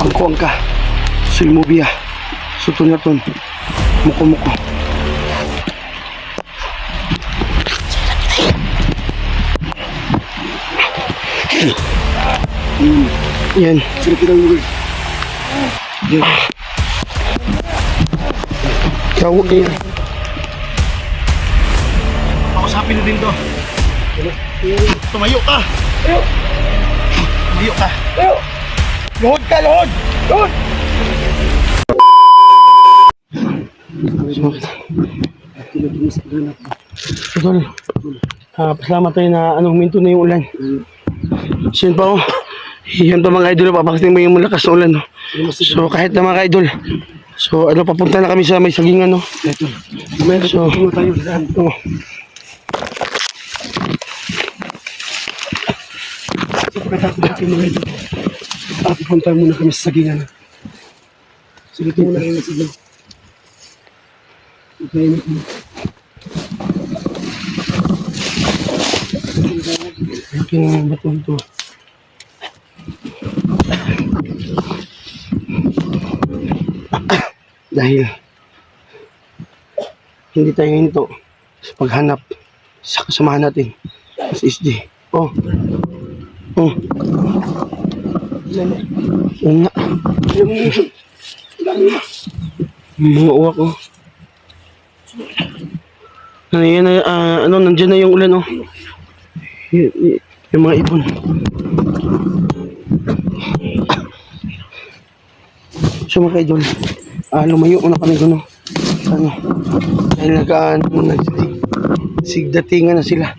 Angkuang ka. Sulmubia. Sutunaton. Muko-muko. Yan. Sila pirang lugar. Yan. Tawag yan. Pakusapin na din to. Tumayo ka! Tumayo! Tumayo ka! Tumayo! Luhod ka! Luhod! Luhod! Idol, pasalamat tayo na huminto na yung ulan. So yun pa oh. Yan pa mga idol, papakating mo yung malakas na ulan. No? So kahit na mga idol, so papunta na kami sa may sagingan. No? So, oh. So pagkatapos natin mga idol, pupunta muna kami sa sagingan. So dito muna kami sa sagingan. Okay na kami. Okay na ba't mo ito? Dahil hindi tayo hinto sa paghanap sa kasamahan natin sa SD. Oh. Oh. Oo nga. Mga uwak oh. Yan na, nandyan na yung ulan oh. Yung mga ibon. So mga idol, lumayo na kami doon. Dahil sigdatingan na sila.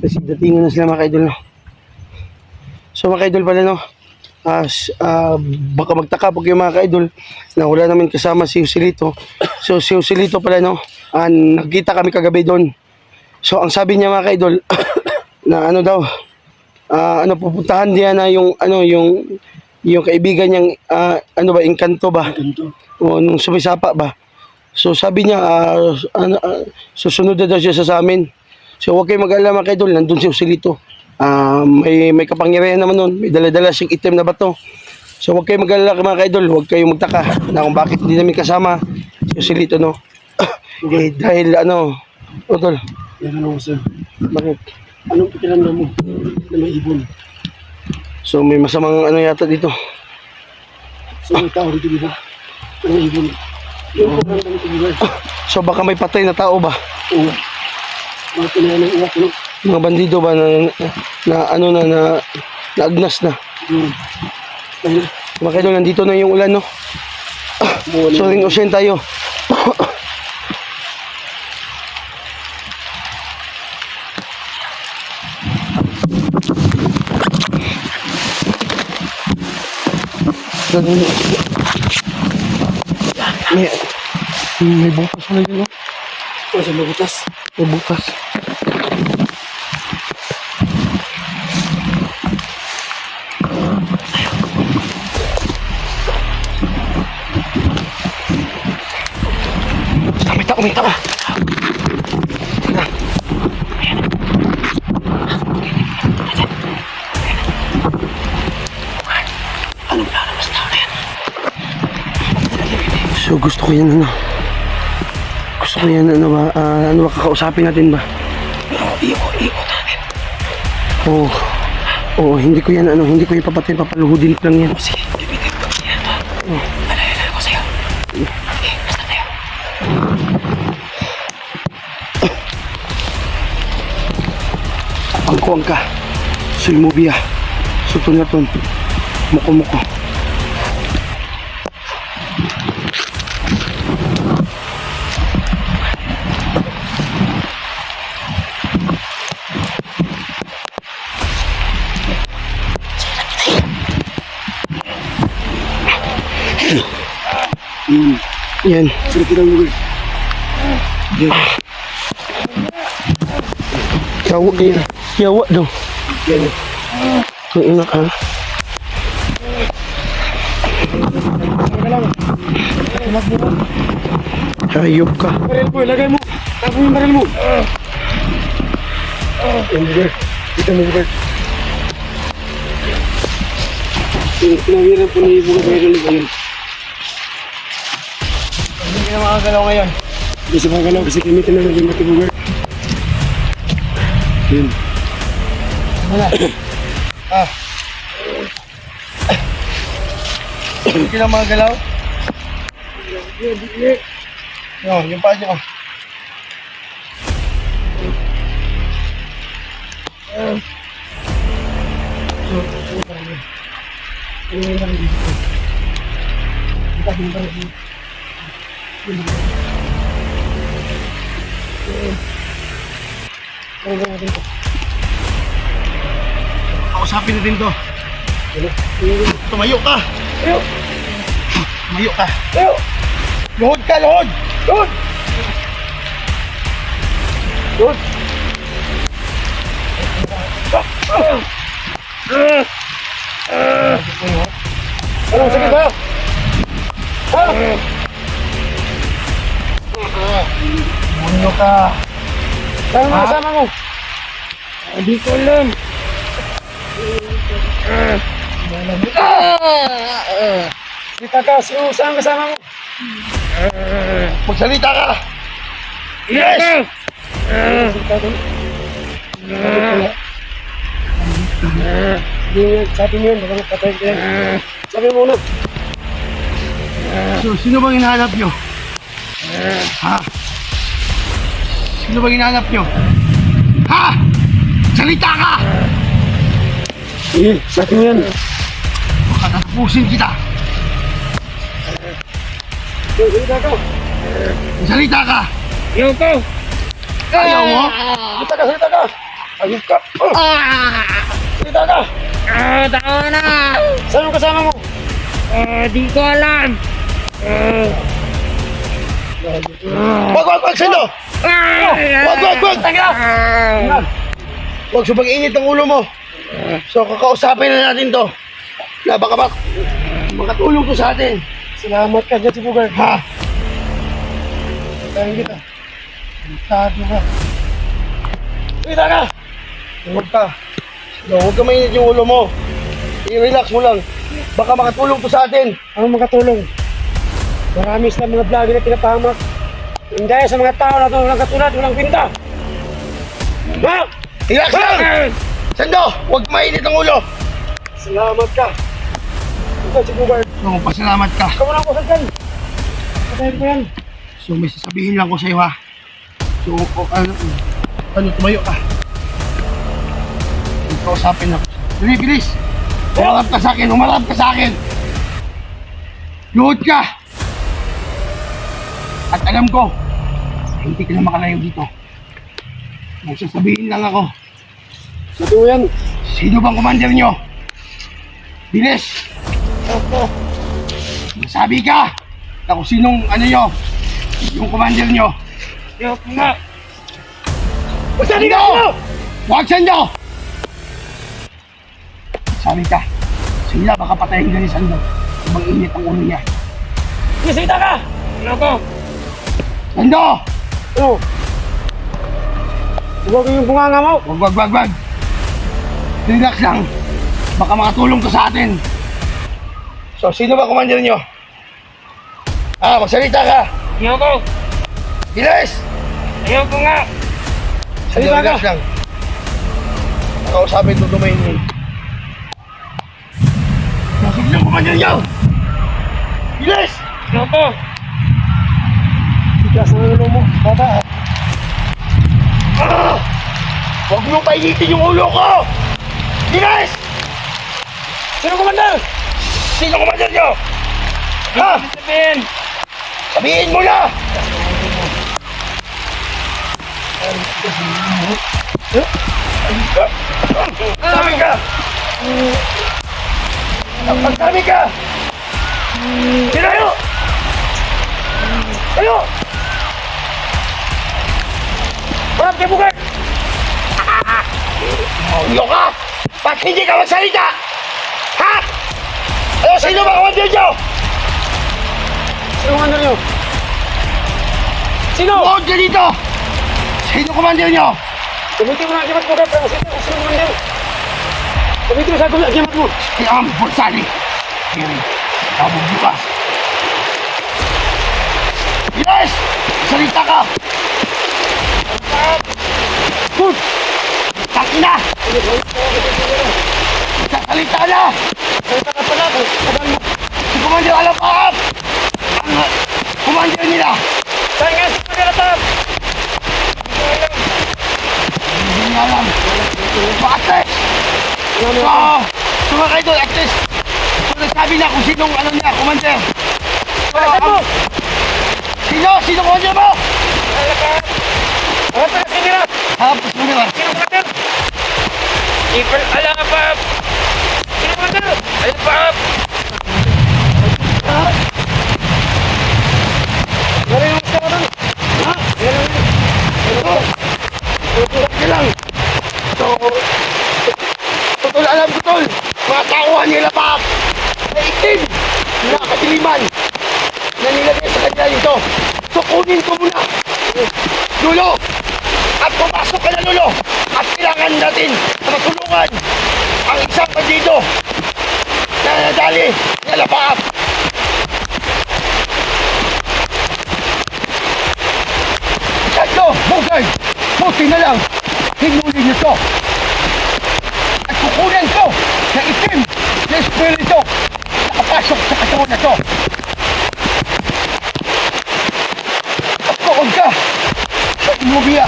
Sigdatingan na sila mga idol. No? So mga idol pala no, baka magtaka pag yung mga idol na wala namin kasama si Joselito. So si Joselito pala no, nakita kami kagabi doon. So ang sabi niya mga idol, na daw, pupuntahan niya na yung yung kaibigan niyang Engkanto ba? Ganito. O nung sumisapa ba? So sabi niya susunod na daw siya sa amin. So huwag kayong mag-alala mga idol, nandun si Joselito. May kapangyarihan naman nun, may dala-dala siyang itim na bato. So huwag kayong mag-alala mga idol, huwag kayong magtaka na kung bakit hindi namin kasama si Joselito no. Dahil Utol. Yan sir. Bakit? Anong pakiramdam mo na may ibon? So may masamang yata dito. So may tao dito diba? May ibon. Yung pakiramdam dito diba? So baka may patay na tao ba? Oo. Mga pinayan ng uwak no? Mga bandido ba na agnas na? Dahil Mga idol, nandito na yung ulan no. So ring ocean tayo. May butas na yun, no? sa butas. May butas. May tao. So gusto ko yan kakausapin natin ba? Iikot natin. Oo, hindi ko yan papatay, papaluhudin ko lang yan. Sige, bibitin ko. Alala ko sa'yo. Okay, basta tayo. Angkuang ka. Sulmubia. Sutunaton. Muko-muko. Yan. Sila pirang lugar. Yan. Yawa daw. Yan. Ang ina ka. Hayop ka. Baril mo, ilagay mo. Tapo yung baril mo. Yung lugar. Dito mo lugar. Pinawiran po ni Ibo Gabriel ngayon. Hindi ka na makagalaw ngayon. Hindi siya makagalaw kasi gamitin na naging matibugar. Yun. Wala. Ah. Hindi ka na makagalaw? No, yung paa niyo. Kausapin natin to. Tumayo ka. Tayo! Tumayo ka. Tayo! Luhod ka, luhod. Doon! Doon! Anong sakit ba? Ha? Munyo ka. Saan mo kasama mo? Hindi ko alam. Kita ka, saan kasama mo? Magsalita ka. Yes! Sabi mo yun, baka magpatay ka yan. Sabi mo muna. So, sino bang hinahanap nyo? Ha? Sino bang hinahanap nyo? Ha? Salita ka! Eh, sabi mo yan. Baka tatapusin kita. Salita ka. Salita ka! Ayoko! Ayaw mo? Salita ka, salita ka! Ayok ka! Salita ka! Tao na! Saan mo kasama mo? Di ko alam! Wag! Sino? Wag! Wag subang init ang ulo mo. So, kakausapin na natin to. Na baka makatulong to sa atin. Salamat ka dyan si Bugard. Ha? Kaya kita. Tado ka. Salita ka! Huwag ka. No, huwag ka mainit yung ulo mo. I-relax mo lang. Baka makatulong to sa atin. Ano makatulong? Marami sa mga vlogger na pinapahamak. Hindi sa mga tao na ito, walang katulad, walang pinta. Ha? Relax lang! Sando, huwag mainit ang ulo. Salamat ka. Ito si Bugard. No, pasalamat ka. Ikaw na ako sa dyan. Patayin ko yan. So, may sasabihin lang ko sa'yo ha. So, tumayo ka. Kausapin ako. Dali, bilis! Umarap ka sa akin! Luhod ka! At alam ko, hindi ka na makalayo dito. May sasabihin lang ako. Sabi mo yan. Sino bang commander nyo? Bilis! Masabi ka! Na kung sinong yung commander nyo. Yok nga! Sabi ka! Sando! Huwag Sando! Sabi ka, sila baka patayin ka ni Sando. Ibang init ang ulo niya. Salita ka! Ano ko? Sando! Ano? Huwag yung bunganga mo. Wag. Relax lang. Baka makatulong to sa atin. So, sino ba commander nyo? Magsalita ka. Ayoko! Bilis! Ayoko nga! Salita ka. Relax lang. Nakausapin to tumayin. Sino ang commander nyo? Bilis! Ayoko! Tigas ng ulo mo. Bata. Huwag mo painitin yung ulo ko! Bilis! Sino komandar? Sino commander nyo? Ha? Sabihin! Sabihin mo na! Sabi ka! Magsabi ka! Sinayo! Tayo! Harap kay Bugard! Maulo ka! Ba't hindi ka magsalita? Ha? Ano, sino ba commander nyo? Sino komandar nyo? Sino? Huwag ka dito! Sino commander nyo? Gamitin mo na ang gimat mo, Bugard. Sino komandar? Gamitin mo sa gimat mo. Si Ambon Sali. Kiri, kamu bukas. Yes! Salita ka! Good! Takina! Salita na! Salita ka pala. Si Commander Alapap! Ang commander nila! Saan nga si Pagkalatap? Hindi niya alam. Bakit? So mga kaidol, at least, so nagsabi na kung sinong ano niya, commander. Sino commander mo? Alapap! Ano pa yung sinira? Tapos mo nila. Sino Commander? April Alapap! Sino Commander? Alapap! Wala yung gusto ko doon. Ha? Okay lang. So, tol, alam ko tol, mga tauhan nila pa na itim, na kadiliman, na nilagay sa kanya dito. So, kunin ko muna. Lulo! At pumasok ka na, Lulo! At kailangan natin na matulungan ang isang bandido na nadali na lapaap. Tatlo, Bogard! Buti na lang, hinuli niyo to. At kukunin ko na itim na espiritu nakapasok sa katawan na to. At kukunin ka sa imubiya.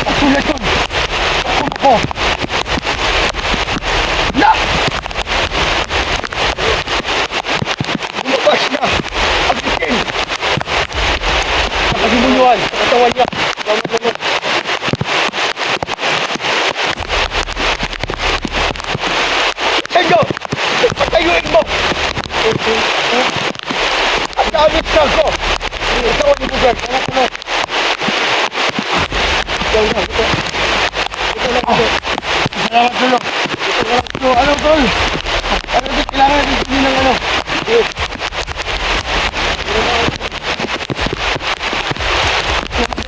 Patulat yun. Patulat ko. Na! Lumabas na ang itim. Nakadimunuan sa katawan niya. Sendo! Patayuin mo! At damit ka ko! Ikaw ang ibugan. Salamat mo. Salamat dulu. So, ano tol? Ano din kailangan natin sabihin ng ano?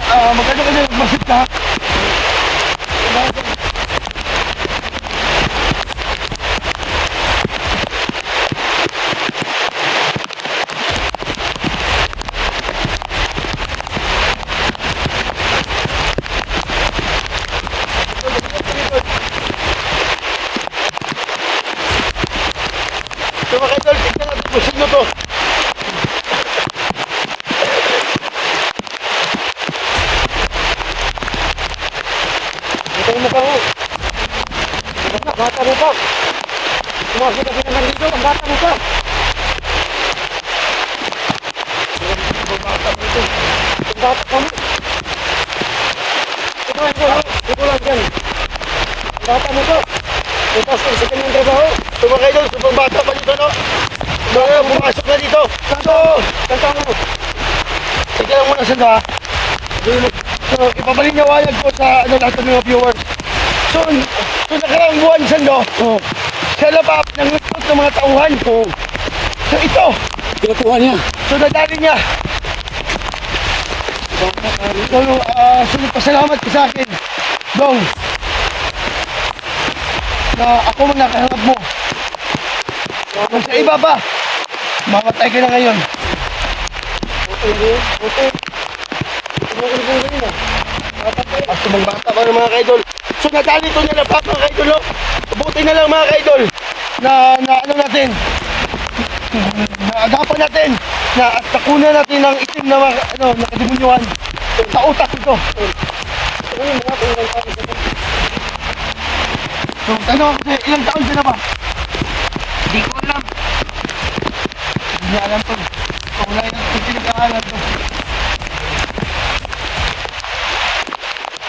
Magkano ka na magmasit ka? So mga idol, tignan natin kung sino to. Ito yung mukha ko. Bata mo pa. Sumasok kasi naman dito, ang bata mo pa. Ang bata mo dito. Ang bata ka mo. Ito lang dyan. Ang bata mo to. Bukas sa kanyang trabaho. So mga idol, super bata pa dito, no? So, pumasok na dito. Kanta mo. Sige lang muna sanda. So, ipapalinyawayag ko sa lahat ng mga viewers. So nakarang buwan sando. Siya labap ng nagpot ng mga tauhan. So ito. Pinatuhan niya. So nadali niya. So nagpasalamat ka sa akin. Dong. Na ako man nakaharap mo. Kung sa iba ba, mamatay ka na ngayon. Okay. At tumang bata pa ng mga kaidol. So nadali ito nila pa mga kaidol. Buti na lang mga kaidol na ano natin, naagapan natin, na at nakunan natin ng itim na mga nakadimunyuhan sa utak ito. So tanong ako sa'yo, ilang taon ka na ba? Hindi ko alam. Hindi niya alam to. So wala yung pinag-aalam to.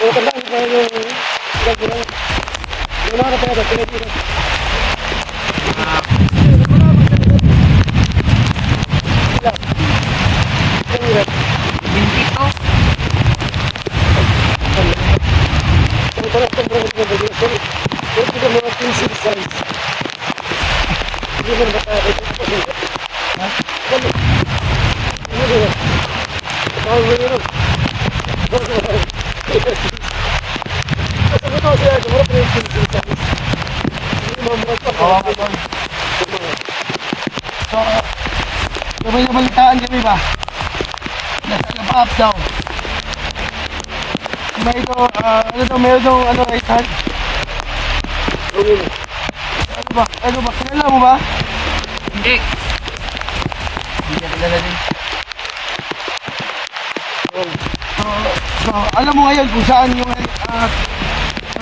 Bintito. May nabalitaan kami ba? Nasa Lapaap daw. May ito, ano daw, meron daw, ano, right hand. Ano ba? Ano ba? Kilala mo ba? Hindi. Hindi ka kilala din. So, alam mo ngayon kung saan yung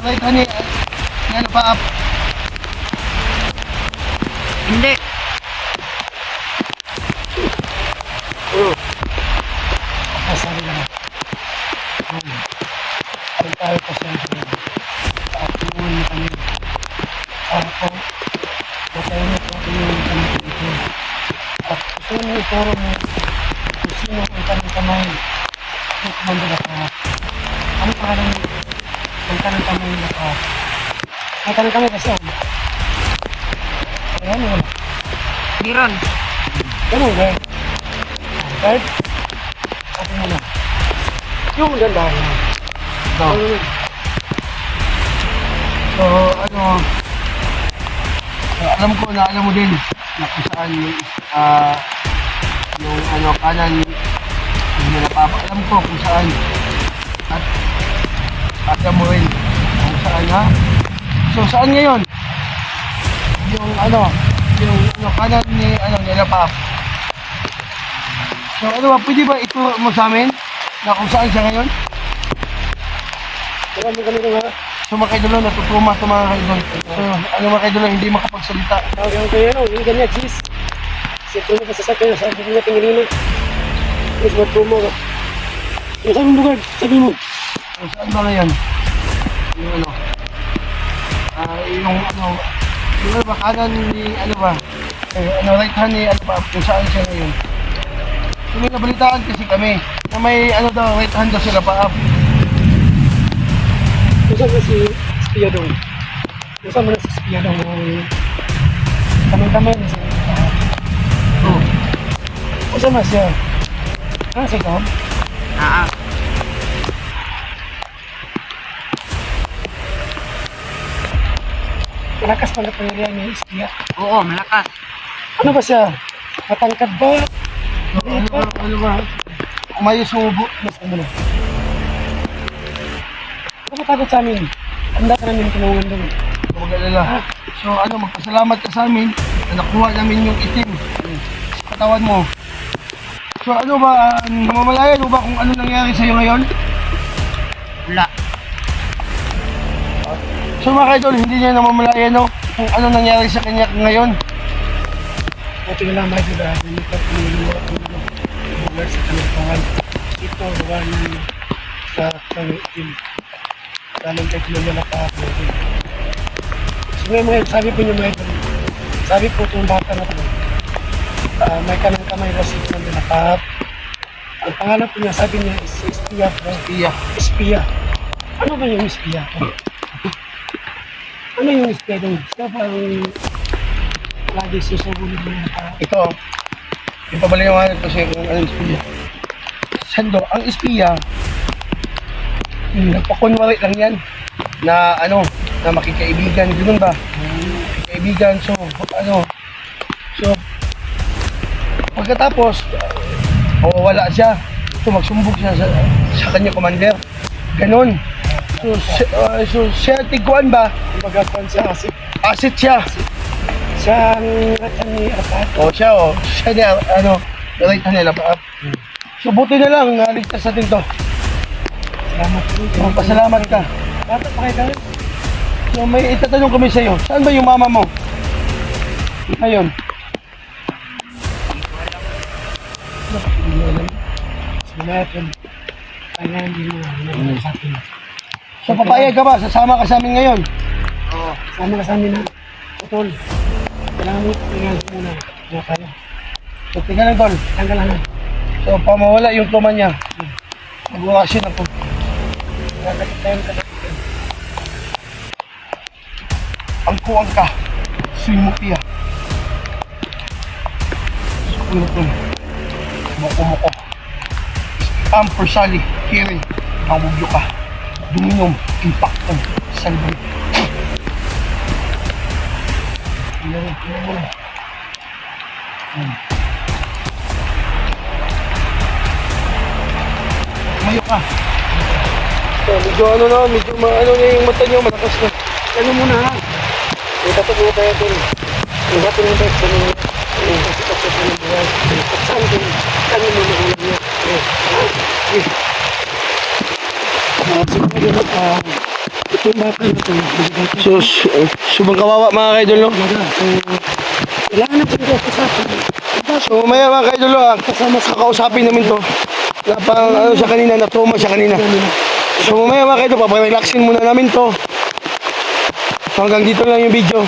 right hand ni Lapaap. Hindi. Sabi lang. Kung tayo pa siya at yun kami. Ako, matay na po yun kami dito. At gusto mo ituro mo kung sino ang kanang kamay. Kung kumanda na ka. Ano pa rin ang kanang kamay na ka? Ang kanang kamay kasi ako. Ayan, wala. Meron. Ganun, guys. Guys, sabi mo na. Yung ganda na. So, ano, alam ko na alam mo din na kung saan yung ano, kanan yung Lapaap. Alam ko kung saan. At alam mo rin kung saan, ha? So, saan ngayon? Yung ano, kanan ni Lapaap. So, ano ba, pwede ba ituro mo sa amin na kung saan siya ngayon? Tara mo ganito nga. So mga kaidolo, natutuma sa mga kaidol. So ano mga kaidolo, hindi makapagsalita. Tawag yung kayo, no? Yung ganyan, cheese. Siyempre mo pasasakay, sabi ko nga tingin na. Tapos matuma ka. Yung saan lugar, sabi mo. So saan ba ngayon? Yung ano? Yung ano ba, kanan ni ano ba? Right hand ni ano ba, kung saan siya ngayon? So may nabalitaan kasi kami na may ano daw, right hand daw sila Lapaap. Kung saan na si Spia doon? Kung saan mo na si Spia doon? Kamay-kamay na siya. Oh. Kung saan na siya? Ah, siya ka? Ah. Malakas pa na pangyarihan ni Spia. Oo, malakas. Ano ba siya? Matangkad ba? Ano ba? Umayos yung ubo. Mas ano na? Ano matakot sa amin? Handa ka namin tinungan doon. Huwag alala. So ano, magpasalamat ka sa amin na nakuha namin yung itim sa katawan mo. So ano ba, namamalayan mo ba kung ano nangyari sa'yo ngayon? Wala. So mga kaidol, hindi niya namamalayan no, kung ano nangyari sa kanya ngayon. Buti na lang, Michael, dahil hindi ka piniliwa ang lugar sa Kalipangan. Ito, lugar ng sa Kalipangan. Galing kay Kilala pa ako. So ngayon, sabi po niyo, Michael, sabi po itong bata na ito, may kanang kamay rasit ng Dilapap. Ang pangalan po niya, sabi niya, is Espia. Iya. Espia. Ano ba yung Espia? Ano yung Espia doon? Siya ba ang lagi susugulit mo na Ito, ipabaliwanag ko sa'yo kung ano yung espiya. Sando, ang espiya, nagpakunwari lang yan na ano, na makikaibigan, ganoon ba? Makikaibigan, so pagkatapos, wala siya, so magsumbog siya sa kanya commander, ganon. So siya tiguan ba? kumbaga kung siya kasi Asit siya. siya ang ratan ni Apat. Siya niya, right hand nila pa. So buti na lang, naligtas natin to. Salamat po. Magpasalamat ka. Bata pa kayo dahil? So may itatanong kami sa'yo, saan ba yung mama mo? Ayun. Hindi mo alam. Salamat yun. Kaya hindi mo alam sa atin. So papayag ka ba? Sasama ka sa amin ngayon? Oo. Sama ka sa amin na. Utol. Kailangan mo tingnan muna. Nga tayo. So tingnan lang tol. Tanggalan na. So pamawala yung tuma niya. Mag-wasin ako. Kakakit tayo ka. Angkuang ka. Suymukiya. Sukulutun. Moko-moko. Ampersali. Kiri. Pangmugyo ka. Duminom. Impacton. Salbay. Tumayo ka. So, medyo ano na, medyo ano na yung mata niyo, malakas na. Ano muna ha? Itapat mo tayo din. Iwatin mo tayo kung kasi kasi sa ng buhay. At saan din? Saan yung mga ulam niya? Siguro itong baka na ito. So, subang kawawa mga kaidol, no? Kailangan na pwede ako sa akin. So, mamaya mga kaidol, no, kasama sa kausapin namin to. Napang ano siya kanina, na-trauma siya kanina. So, mamaya mga kaidol, paparelaxin muna namin to. Hanggang dito lang yung video.